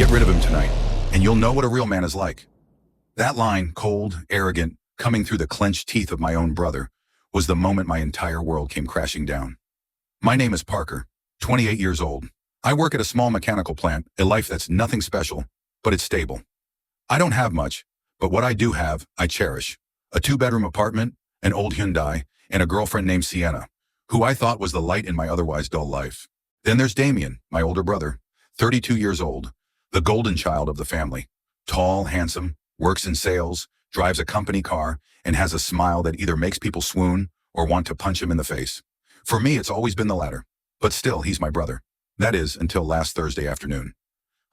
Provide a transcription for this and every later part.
Get rid of him tonight, and you'll know what a real man is like. That line, cold, arrogant, coming through the clenched teeth of my own brother, was the moment my entire world came crashing down. My name is Parker, 28 years old. I work at a small mechanical plant, a life that's nothing special, but it's stable. I don't have much, but what I do have, I cherish. A 2-bedroom apartment, an old Hyundai, and a girlfriend named Sienna, who I thought was the light in my otherwise dull life. Then there's Damien, my older brother, 32 years old, the golden child of the family. Tall, handsome, works in sales, drives a company car, and has a smile that either makes people swoon or want to punch him in the face. For me, it's always been the latter. But still, he's my brother. That is, until last Thursday afternoon.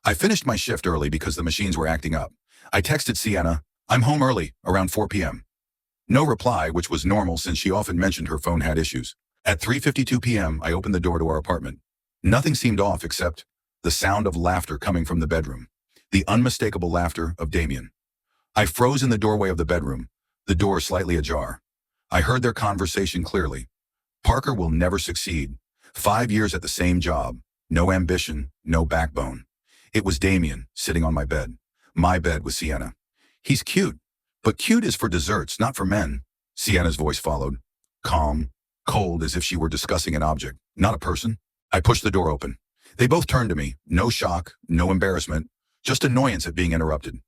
I finished my shift early because the machines were acting up. I texted Sienna, "I'm home early, around 4 p.m. No reply, which was normal since she often mentioned her phone had issues. At 3:52 p.m., I opened the door to our apartment. Nothing seemed off except the sound of laughter coming from the bedroom. The unmistakable laughter of Damien. I froze in the doorway of the bedroom, the door slightly ajar. I heard their conversation clearly. Parker will never succeed. 5 years at the same job. No ambition, no backbone. It was Damien, sitting on my bed. My bed with Sienna. He's cute, but cute is for desserts, not for men. Sienna's voice followed. Calm, cold, as if she were discussing an object, not a person. I pushed the door open. They both turned to me. No shock, no embarrassment, just annoyance at being interrupted.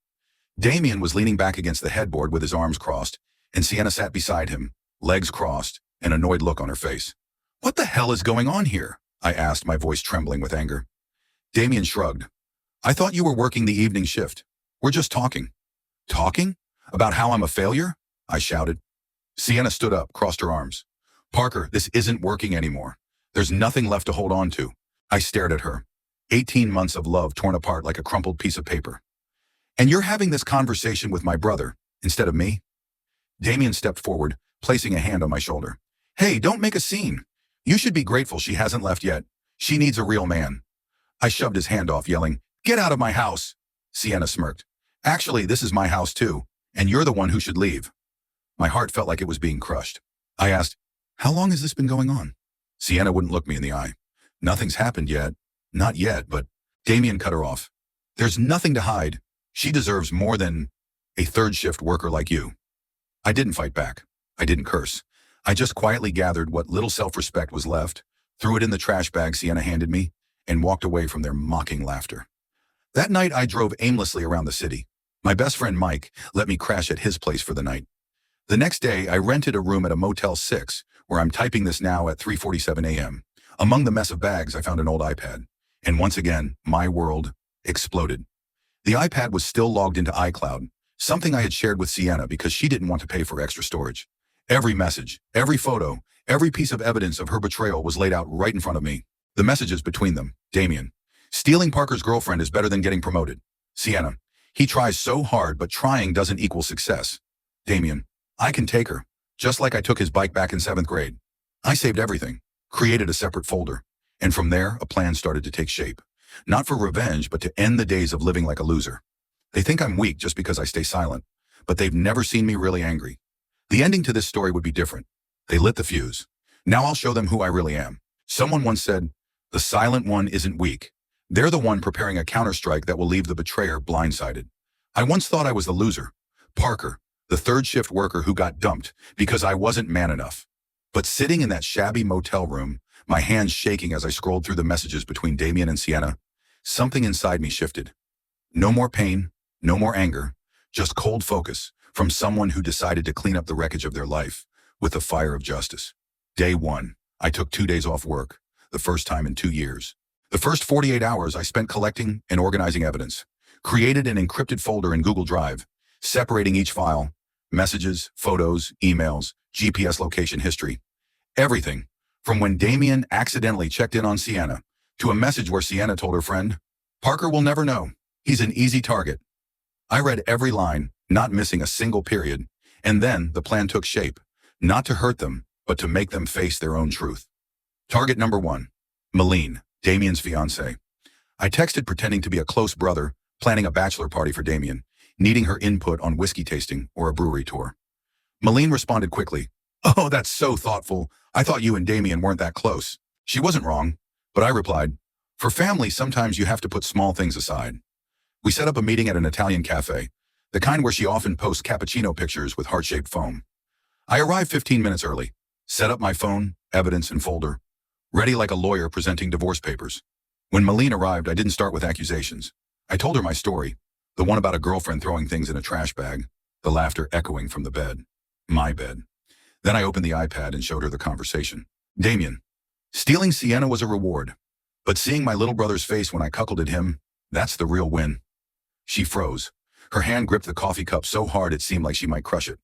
Damien was leaning back against the headboard with his arms crossed, and Sienna sat beside him, legs crossed, an annoyed look on her face. "What the hell is going on here?" I asked, my voice trembling with anger. Damien shrugged. "I thought you were working the evening shift. We're just talking." "Talking? About how I'm a failure?" I shouted. Sienna stood up, crossed her arms. "Parker, this isn't working anymore. There's nothing left to hold on to." I stared at her. 18 months of love torn apart like a crumpled piece of paper. "And you're having this conversation with my brother, instead of me?" Damien stepped forward, placing a hand on my shoulder. "Hey, don't make a scene. You should be grateful she hasn't left yet. She needs a real man." I shoved his hand off, yelling, "Get out of my house!" Sienna smirked. "Actually, this is my house too, and you're the one who should leave." My heart felt like it was being crushed. I asked, "How long has this been going on?" Sienna wouldn't look me in the eye. "Nothing's happened yet. Not yet, but..." Damien cut her off. "There's nothing to hide. She deserves more than a third-shift worker like you." I didn't fight back. I didn't curse. I just quietly gathered what little self-respect was left, threw it in the trash bag Sienna handed me, and walked away from their mocking laughter. That night, I drove aimlessly around the city. My best friend Mike let me crash at his place for the night. The next day, I rented a room at a Motel 6, where I'm typing this now at 3:47 a.m. Among the mess of bags, I found an old iPad. And once again, my world exploded. The iPad was still logged into iCloud, something I had shared with Sienna because she didn't want to pay for extra storage. Every message, every photo, every piece of evidence of her betrayal was laid out right in front of me. The messages between them. Damien. "Stealing Parker's girlfriend is better than getting promoted." Sienna. "He tries so hard, but trying doesn't equal success." Damien. "I can take her, just like I took his bike back in 7th grade. I saved everything, created a separate folder, and from there, a plan started to take shape. Not for revenge, but to end the days of living like a loser. They think I'm weak just because I stay silent, but they've never seen me really angry. The ending to this story would be different. They lit the fuse. Now I'll show them who I really am. Someone once said, "The silent one isn't weak. They're the one preparing a counterstrike that will leave the betrayer blindsided." I once thought I was the loser. Parker, the third-shift worker who got dumped because I wasn't man enough. But sitting in that shabby motel room, my hands shaking as I scrolled through the messages between Damien and Sienna, something inside me shifted. No more pain, no more anger, just cold focus from someone who decided to clean up the wreckage of their life with the fire of justice. Day 1, I took 2 days off work, the first time in 2 years. The first 48 hours I spent collecting and organizing evidence, created an encrypted folder in Google Drive, separating each file, messages, photos, emails, GPS location history, everything, from when Damien accidentally checked in on Sienna, to a message where Sienna told her friend, "Parker will never know. He's an easy target." I read every line, not missing a single period, and then the plan took shape, not to hurt them, but to make them face their own truth. Target number 1, Malene, Damien's fiancée. I texted pretending to be a close brother, planning a bachelor party for Damien, needing her input on whiskey tasting or a brewery tour. Malene responded quickly, "Oh, that's so thoughtful. I thought you and Damien weren't that close." She wasn't wrong, but I replied, "For family, sometimes you have to put small things aside." We set up a meeting at an Italian cafe, the kind where she often posts cappuccino pictures with heart-shaped foam. I arrived 15 minutes early, set up my phone, evidence, and folder, ready like a lawyer presenting divorce papers. When Malene arrived, I didn't start with accusations. I told her my story, the one about a girlfriend throwing things in a trash bag, the laughter echoing from the bed. My bed. Then I opened the iPad and showed her the conversation. Damien. Stealing Sienna was a reward, but seeing my little brother's face when I cuckolded him, that's the real win. She froze. Her hand gripped the coffee cup so hard it seemed like she might crush it.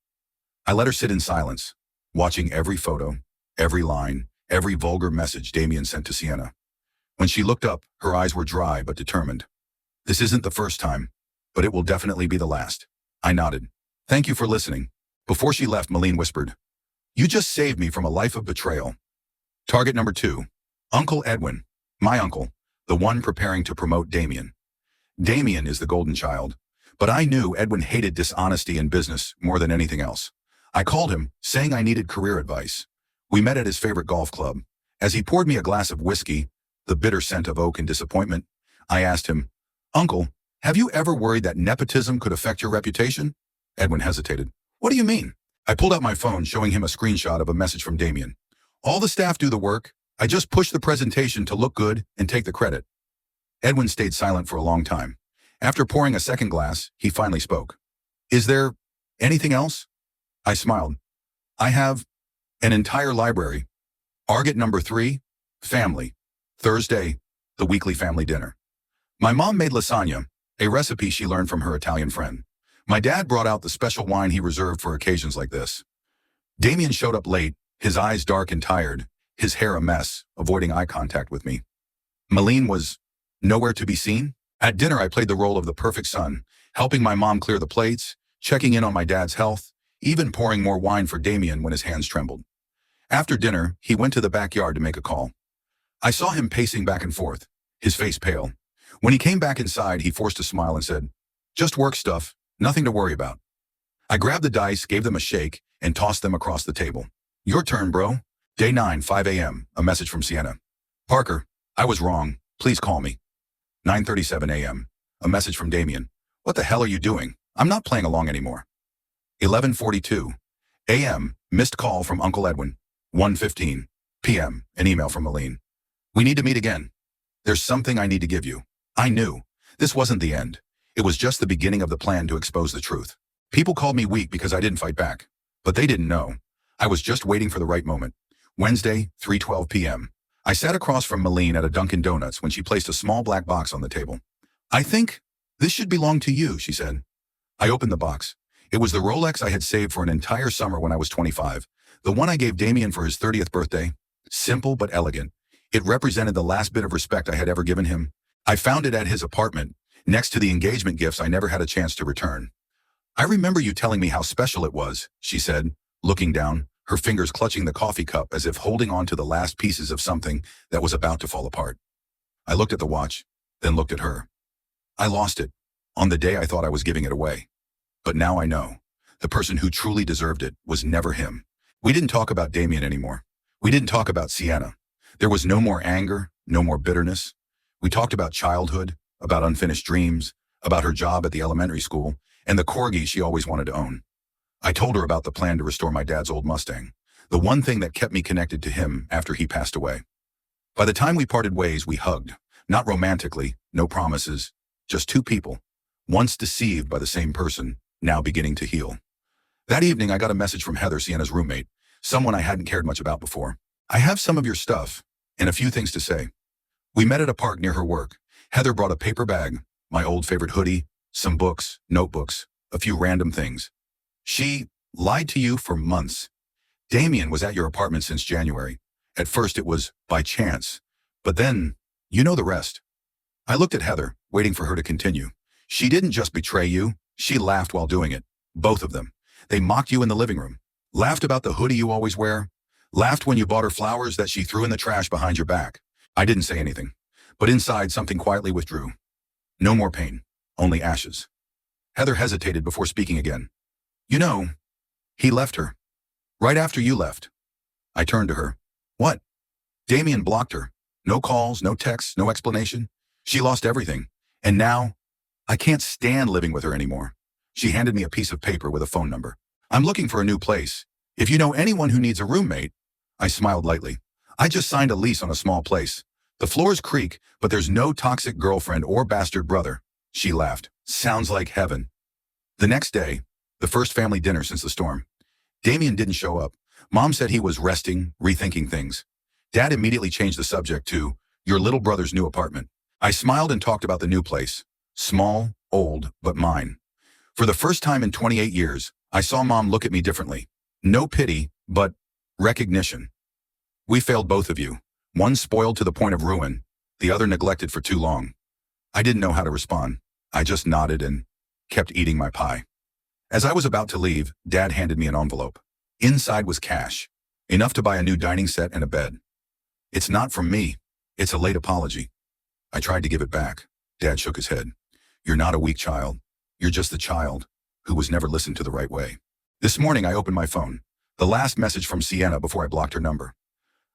I let her sit in silence, watching every photo, every line, every vulgar message Damien sent to Sienna. When she looked up, her eyes were dry but determined. This isn't the first time, but it will definitely be the last. I nodded. Thank you for listening. Before she left, Malene whispered, You just saved me from a life of betrayal. Target number 2. Uncle Edwin. My uncle, the one preparing to promote Damien. Damien is the golden child, but I knew Edwin hated dishonesty in business more than anything else. I called him, saying I needed career advice. We met at his favorite golf club. As he poured me a glass of whiskey, the bitter scent of oak and disappointment, I asked him, Uncle, have you ever worried that nepotism could affect your reputation? Edwin hesitated. What do you mean? I pulled out my phone, showing him a screenshot of a message from Damien. All the staff do the work. I just push the presentation to look good and take the credit. Edwin stayed silent for a long time. After pouring a second glass, he finally spoke. Is there anything else? I smiled. I have an entire library. Target number 3, family. Thursday, the weekly family dinner. My mom made lasagna, a recipe she learned from her Italian friend. My dad brought out the special wine he reserved for occasions like this. Damien showed up late, his eyes dark and tired, his hair a mess, avoiding eye contact with me. Malene was nowhere to be seen. At dinner, I played the role of the perfect son, helping my mom clear the plates, checking in on my dad's health, even pouring more wine for Damien when his hands trembled. After dinner, he went to the backyard to make a call. I saw him pacing back and forth, his face pale. When he came back inside, he forced a smile and said, Just work stuff, nothing to worry about. I grabbed the dice, gave them a shake, and tossed them across the table. Your turn, bro. Day 9, 5 a.m., a message from Sienna. Parker, I was wrong. Please call me. 9:37 a.m., a message from Damien. What the hell are you doing? I'm not playing along anymore. 11:42 a.m., missed call from Uncle Edwin. 1:15 p.m., an email from Malene. We need to meet again. There's something I need to give you. I knew. This wasn't the end. It was just the beginning of the plan to expose the truth. People called me weak because I didn't fight back. But they didn't know. I was just waiting for the right moment. Wednesday, 3:12 p.m. I sat across from Malene at a Dunkin' Donuts when she placed a small black box on the table. I think this should belong to you, she said. I opened the box. It was the Rolex I had saved for an entire summer when I was 25, the one I gave Damien for his 30th birthday. Simple but elegant. It represented the last bit of respect I had ever given him. I found it at his apartment, next to the engagement gifts I never had a chance to return. I remember you telling me how special it was, she said, looking down, her fingers clutching the coffee cup as if holding on to the last pieces of something that was about to fall apart. I looked at the watch, then looked at her. I lost it, on the day I thought I was giving it away. But now I know, the person who truly deserved it was never him. We didn't talk about Damien anymore. We didn't talk about Sienna. There was no more anger, no more bitterness. We talked about childhood, about unfinished dreams, about her job at the elementary school, and the corgi she always wanted to own. I told her about the plan to restore my dad's old Mustang, the one thing that kept me connected to him after he passed away. By the time we parted ways, we hugged, not romantically, no promises, just two people, once deceived by the same person, now beginning to heal. That evening, I got a message from Heather, Sienna's roommate, someone I hadn't cared much about before. I have some of your stuff, and a few things to say. We met at a park near her work. Heather brought a paper bag, my old favorite hoodie, some books, notebooks, a few random things. She lied to you for months. Damien was at your apartment since January. At first it was by chance, but then, you know the rest. I looked at Heather, waiting for her to continue. She didn't just betray you, she laughed while doing it. Both of them. They mocked you in the living room. Laughed about the hoodie you always wear. Laughed when you bought her flowers that she threw in the trash behind your back. I didn't say anything, but inside something quietly withdrew. No more pain, only ashes. Heather hesitated before speaking again. You know, he left her. Right after you left. I turned to her. What? Damien blocked her. No calls, no texts, no explanation. She lost everything. And now, I can't stand living with her anymore. She handed me a piece of paper with a phone number. I'm looking for a new place. If you know anyone who needs a roommate. I smiled lightly. I just signed a lease on a small place. The floors creak, but there's no toxic girlfriend or bastard brother. She laughed. Sounds like heaven. The next day, the first family dinner since the storm. Damien didn't show up. Mom said he was resting, rethinking things. Dad immediately changed the subject to your little brother's new apartment. I smiled and talked about the new place. Small, old, but mine. For the first time in 28 years, I saw Mom look at me differently. No pity, but recognition. We failed both of you. One spoiled to the point of ruin, the other neglected for too long. I didn't know how to respond. I just nodded and kept eating my pie. As I was about to leave, Dad handed me an envelope. Inside was cash, enough to buy a new dining set and a bed. It's not from me. It's a late apology. I tried to give it back. Dad shook his head. You're not a weak child. You're just the child who was never listened to the right way. This morning I opened my phone. The last message from Sienna before I blocked her number.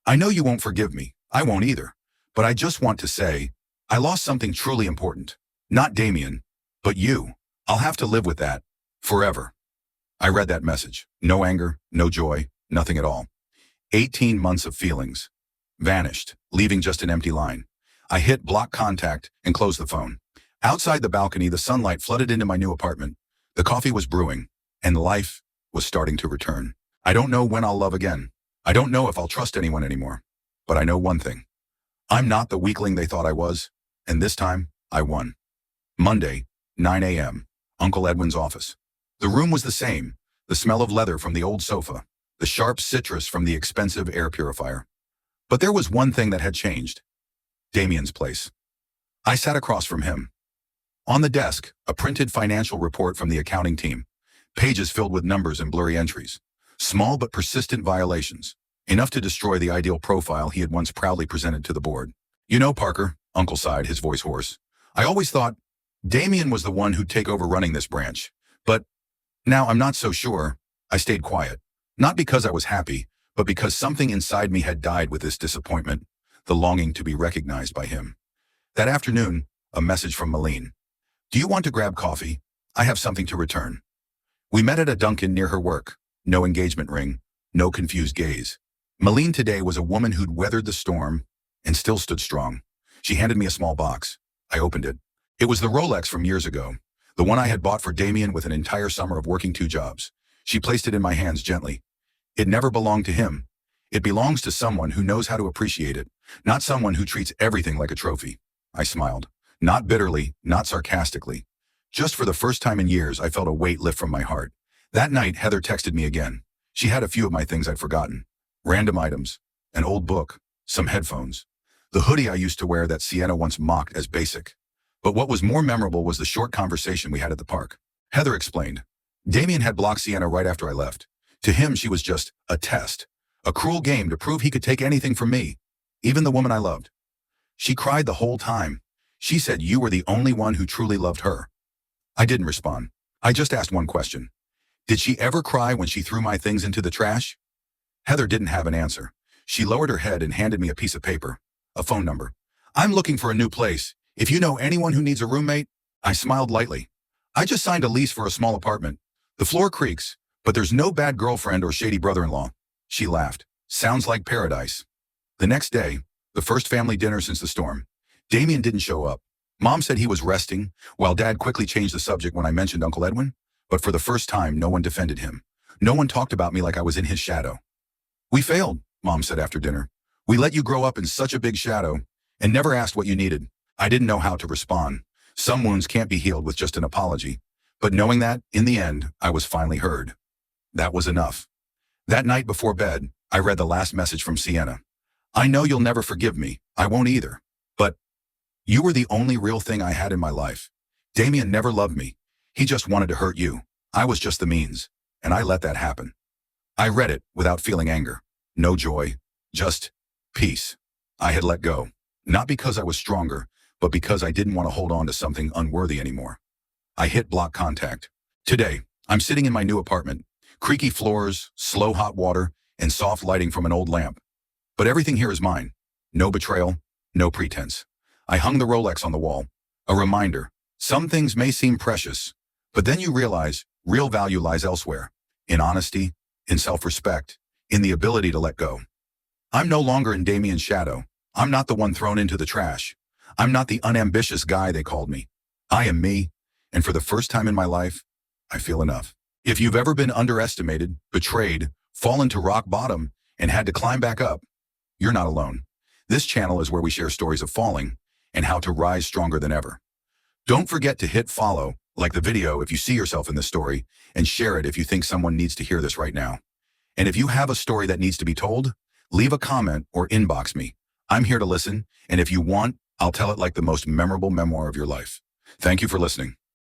I know you won't forgive me. I won't either. But I just want to say, I lost something truly important. Not Damien, but you. I'll have to live with that. Forever. I read that message. No anger, no joy, nothing at all. 18 months of feelings. Vanished, leaving just an empty line. I hit block contact and closed the phone. Outside the balcony, the sunlight flooded into my new apartment. The coffee was brewing, and life was starting to return. I don't know when I'll love again. I don't know if I'll trust anyone anymore. But I know one thing. I'm not the weakling they thought I was, and this time, I won. Monday, 9 a.m., Uncle Edwin's office. The room was the same, the smell of leather from the old sofa, the sharp citrus from the expensive air purifier. But there was one thing that had changed. Damien's place. I sat across from him. On the desk, a printed financial report from the accounting team, pages filled with numbers and blurry entries, small but persistent violations, enough to destroy the ideal profile he had once proudly presented to the board. You know, Parker, Uncle sighed, his voice hoarse. I always thought Damien was the one who'd take over running this branch, but now I'm not so sure. I stayed quiet, not because I was happy, but because something inside me had died with this disappointment, the longing to be recognized by him. That afternoon, a message from Malene. Do you want to grab coffee? I have something to return. We met at a Dunkin' near her work. No engagement ring, no confused gaze. Malene today was a woman who'd weathered the storm and still stood strong. She handed me a small box. I opened it. It was the Rolex from years ago, the one I had bought for Damien with an entire summer of working 2 jobs. She placed it in my hands gently. It never belonged to him. It belongs to someone who knows how to appreciate it, not someone who treats everything like a trophy. I smiled. Not bitterly, not sarcastically. Just for the first time in years, I felt a weight lift from my heart. That night, Heather texted me again. She had a few of my things I'd forgotten. Random items, an old book, some headphones, the hoodie I used to wear that Sienna once mocked as basic. But what was more memorable was the short conversation we had at the park. Heather explained. Damien had blocked Sienna right after I left. To him, she was just a test, a cruel game to prove he could take anything from me, even the woman I loved. She cried the whole time. She said you were the only one who truly loved her. I didn't respond. I just asked one question. Did she ever cry when she threw my things into the trash? Heather didn't have an answer. She lowered her head and handed me a piece of paper, a phone number. I'm looking for a new place. If you know anyone who needs a roommate. I smiled lightly. I just signed a lease for a small apartment. The floor creaks, but there's no bad girlfriend or shady brother-in-law. She laughed. Sounds like paradise. The next day, the first family dinner since the storm. Damien didn't show up. Mom said he was resting, while Dad quickly changed the subject when I mentioned Uncle Edwin. But for the first time, no one defended him. No one talked about me like I was in his shadow. We failed, Mom said after dinner. We let you grow up in such a big shadow and never asked what you needed. I didn't know how to respond. Some wounds can't be healed with just an apology. But knowing that, in the end, I was finally heard. That was enough. That night before bed, I read the last message from Sienna. I know you'll never forgive me. I won't either. But you were the only real thing I had in my life. Damien never loved me. He just wanted to hurt you. I was just the means, and I let that happen. I read it without feeling anger. No joy. Just peace. I had let go. Not because I was stronger, but because I didn't want to hold on to something unworthy anymore. I hit block contact. Today, I'm sitting in my new apartment. Creaky floors, slow hot water, and soft lighting from an old lamp. But everything here is mine. No betrayal, no pretense. I hung the Rolex on the wall. A reminder, Some things may seem precious, but then you realize real value lies elsewhere, in honesty, in self-respect, in the ability to let go. I'm no longer in Damien's shadow. I'm not the one thrown into the trash. I'm not the unambitious guy they called me. I am me, and for the first time in my life, I feel enough. If you've ever been underestimated, betrayed, fallen to rock bottom, and had to climb back up, you're not alone. This channel is where we share stories of falling and how to rise stronger than ever. Don't forget to hit follow, like the video if you see yourself in this story, and share it if you think someone needs to hear this right now. And if you have a story that needs to be told, leave a comment or inbox me. I'm here to listen, and if you want, I'll tell it like the most memorable memoir of your life. Thank you for listening.